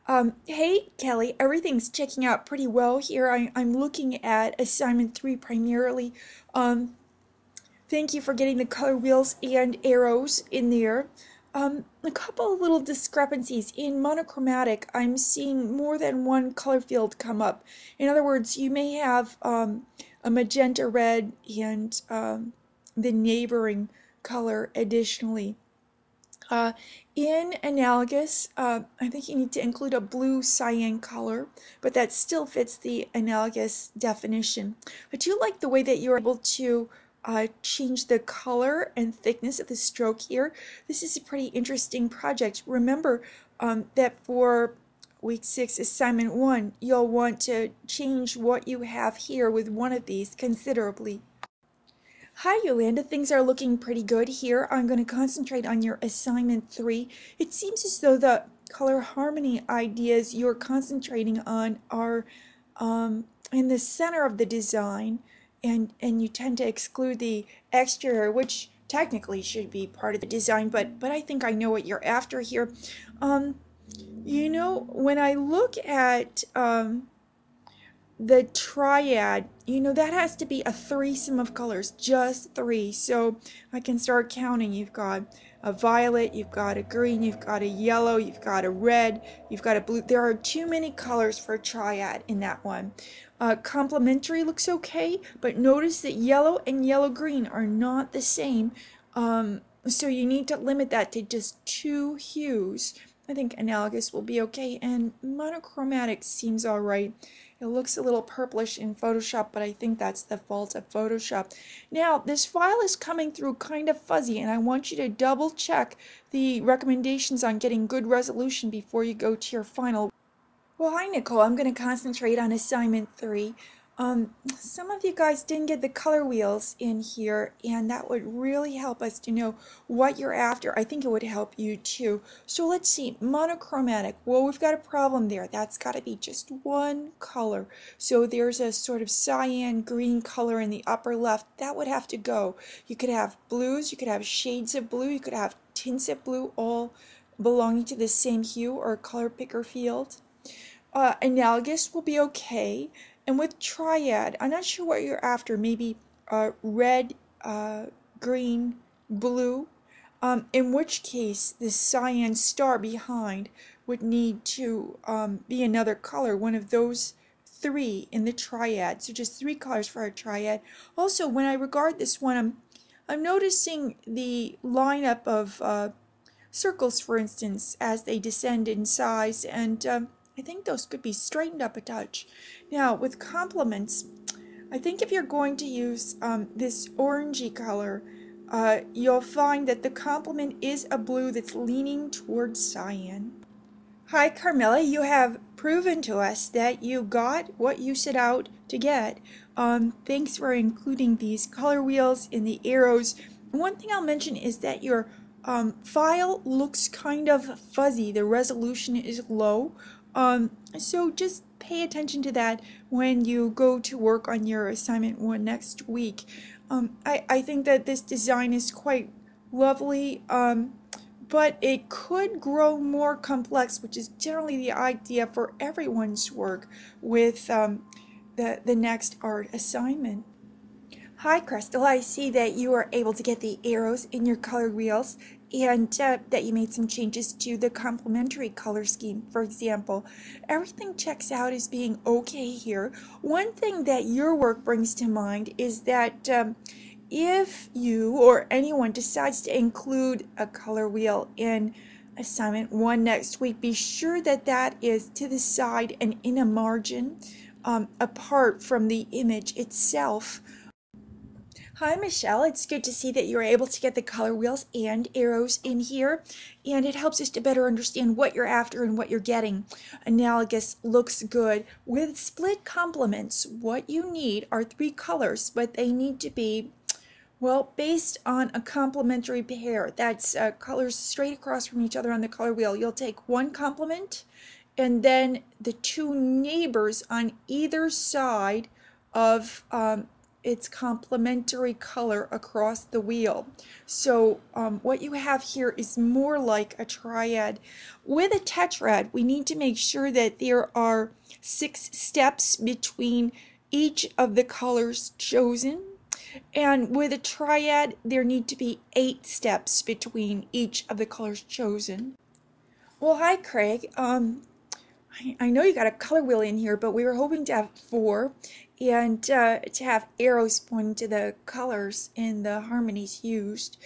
Hey, Kelly, everything's checking out pretty well here. I'm looking at assignment 3 primarily. Um, Thank you for getting the color wheels and arrows in there. A couple of little discrepancies. In monochromatic, I'm seeing more than one color field come up. In other words, you may have a magenta red and the neighboring color additionally. Uh, in analogous, I think you need to include a blue cyan color, but that still fits the analogous definition. I do like the way that you're able to change the color and thickness of the stroke here. This is a pretty interesting project. Remember that for week 6 assignment 1, you'll want to change what you have here with one of these considerably. Hi Yolanda, things are looking pretty good here. I'm going to concentrate on your assignment 3. It seems as though the color harmony ideas you're concentrating on are in the center of the design, and you tend to exclude the exterior, which technically should be part of the design, but I think I know what you're after here. Um, when I look at the triad, that has to be a threesome of colors, just 3. So I can start counting. You've got a violet, you've got a green, you've got a yellow, you've got a red, you've got a blue. There are too many colors for a triad in that one. Complementary looks okay, but notice that yellow and yellow-green are not the same. So you need to limit that to just 2 hues. I think analogous will be okay, and monochromatic seems alright. It looks a little purplish in Photoshop, but I think that's the fault of Photoshop. Now, this file is coming through kind of fuzzy, and I want you to double check the recommendations on getting good resolution before you go to your final. Well, hi Nicole, I'm going to concentrate on assignment 3. Some of you guys didn't get the color wheels in here, and that would really help us to know what you're after. I think it would help you too. So let's see, monochromatic. Well, we've got a problem there. That's got to be just one color. So there's a sort of cyan green color in the upper left. That would have to go. You could have blues, you could have shades of blue, you could have tints of blue, all belonging to the same hue or color picker field. Analogous will be okay. And with triad, I'm not sure what you're after. Maybe red, green, blue. In which case, the cyan star behind would need to be another color, one of those 3 in the triad. So just 3 colors for a triad. Also, when I regard this one, I'm noticing the lineup of circles, for instance, as they descend in size, and I think those could be straightened up a touch. Now, with complements, I think if you're going to use this orangey color, you'll find that the complement is a blue that's leaning towards cyan. Hi, Carmela. You have proven to us that you got what you set out to get. Thanks for including these color wheels in the arrows. One thing I'll mention is that your file looks kind of fuzzy. The resolution is low. So just pay attention to that when you go to work on your assignment 1 next week. I think that this design is quite lovely, but it could grow more complex, which is generally the idea for everyone's work with the next art assignment. Hi Crystal, I see that you were able to get the arrows in your color wheels, and that you made some changes to the complementary color scheme. For example, everything checks out as being okay here. One thing that your work brings to mind is that if you or anyone decides to include a color wheel in assignment 1 next week, be sure that that is to the side and in a margin apart from the image itself. Hi Michelle, it's good to see that you were able to get the color wheels and arrows in here, and it helps us to better understand what you're after and what you're getting. Analogous looks good. With split complements, what you need are 3 colors, but they need to be, well, based on a complementary pair. That's colors straight across from each other on the color wheel. You'll take one complement and then the 2 neighbors on either side of its complementary color across the wheel. So what you have here is more like a triad. With a tetrad, we need to make sure that there are 6 steps between each of the colors chosen. And with a triad, there need to be 8 steps between each of the colors chosen. Well, hi, Craig. I know you got a color wheel in here, but we were hoping to have 4 and to have arrows pointing to the colors and the harmonies used.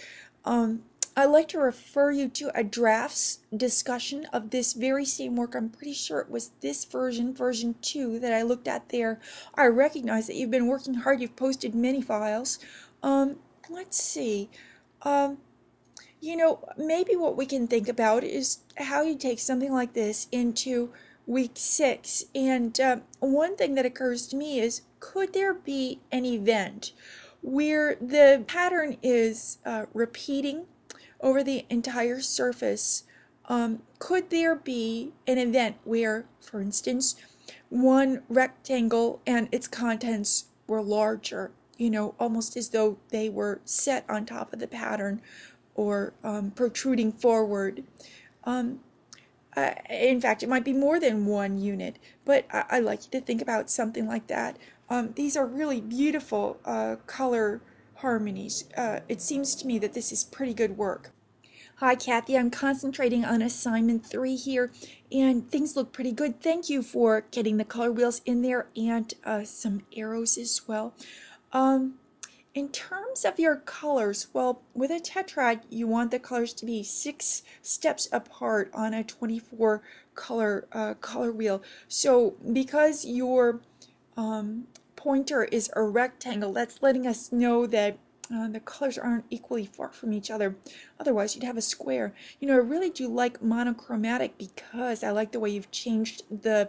I'd like to refer you to a drafts discussion of this very same work. I'm pretty sure it was this version 2, that I looked at there. I recognize that you've been working hard. You've posted many files. Let's see. You know, maybe what we can think about is how you take something like this into week 6. And one thing that occurs to me is, could there be an event where the pattern is repeating over the entire surface? Could there be an event where, for instance, one rectangle and its contents were larger, you know, almost as though they were set on top of the pattern, or protruding forward? In fact, it might be more than one unit, but I like you to think about something like that. These are really beautiful color harmonies. It seems to me that this is pretty good work. Hi, Kathy. I'm concentrating on assignment 3 here, and things look pretty good. Thank you for getting the color wheels in there and some arrows as well. In terms of your colors, well, with a tetrad, you want the colors to be 6 steps apart on a 24 color wheel. So because your pointer is a rectangle, that's letting us know that the colors aren't equally far from each other. Otherwise, you'd have a square. You know, I really do like monochromatic because I like the way you've changed the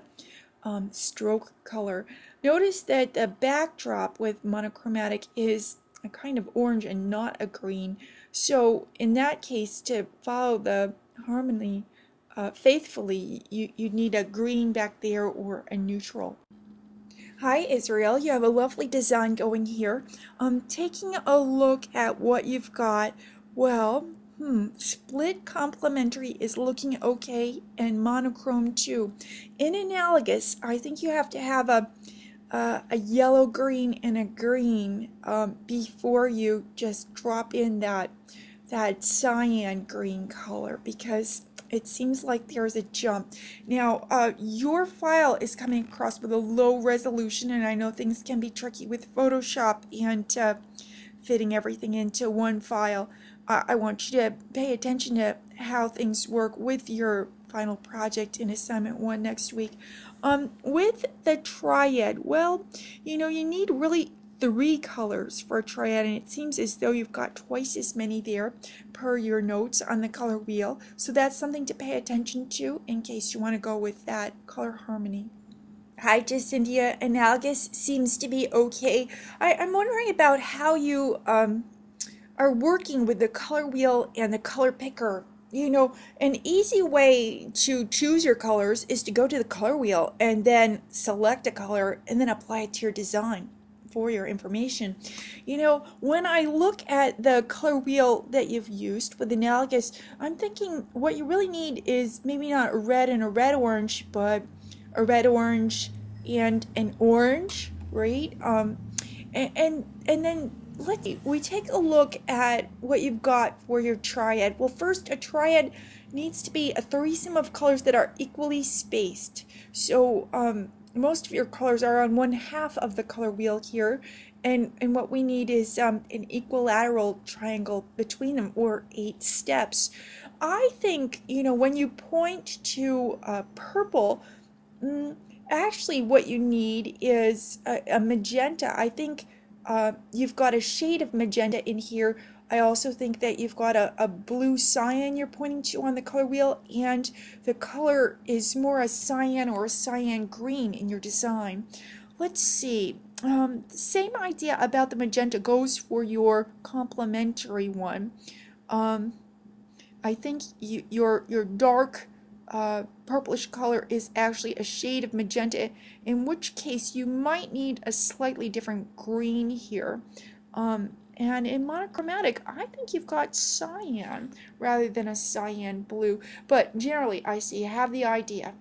stroke color. Notice that the backdrop with monochromatic is a kind of orange and not a green. So in that case, to follow the harmony faithfully, you need a green back there or a neutral. Hi, Israel. You have a lovely design going here. Taking a look at what you've got, well, split complementary is looking okay, and monochrome too. In analogous, I think you have to have a yellow green and a green before you just drop in that cyan green color, because it seems like there's a jump. Now, your file is coming across with a low resolution, and I know things can be tricky with Photoshop and fitting everything into one file. I want you to pay attention to how things work with your final project in assignment 1 next week. With the triad, well, you know, you need really 3 colors for a triad, and it seems as though you've got twice as many there per your notes on the color wheel. So that's something to pay attention to in case you want to go with that color harmony. Hi, Jacinthia. Analogous seems to be okay. I'm wondering about how you are working with the color wheel and the color picker. You know, an easy way to choose your colors is to go to the color wheel and then select a color and then apply it to your design for your information. You know, when I look at the color wheel that you've used with analogous, I'm thinking what you really need is maybe not a red and a red-orange, but a red-orange and an orange, right? And then we take a look at what you've got for your triad. Well, first, a triad needs to be a threesome of colors that are equally spaced. So most of your colors are on 1/2 of the color wheel here, and what we need is an equilateral triangle between them, or 8 steps. I think, you know, when you point to purple, actually what you need is a magenta. I think you've got a shade of magenta in here. I also think that you've got a blue cyan you're pointing to on the color wheel, and the color is more a cyan or a cyan green in your design. Let's see. Same idea about the magenta goes for your complementary one. I think your dark purplish color is actually a shade of magenta, in which case you might need a slightly different green here. And in monochromatic, I think you've got cyan rather than a cyan blue. But generally, I see you have the idea.